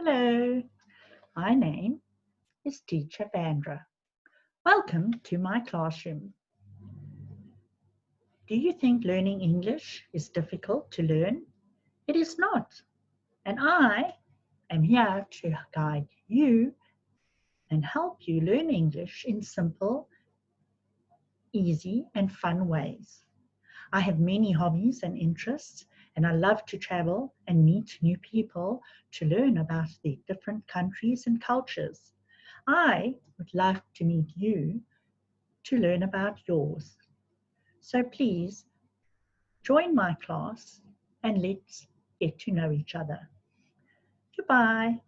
Hello, my name is Teacher Vandra. Welcome to my classroom. Do you think learning English is difficult to learn? It is not. And I am here to guide you and help you learn English in simple, easy, and fun ways. I have many hobbies and interests, and I love to travel and meet new people to learn about the different countries and cultures. I would love to meet you to learn about yours. So please join my class and let's get to know each other. Goodbye.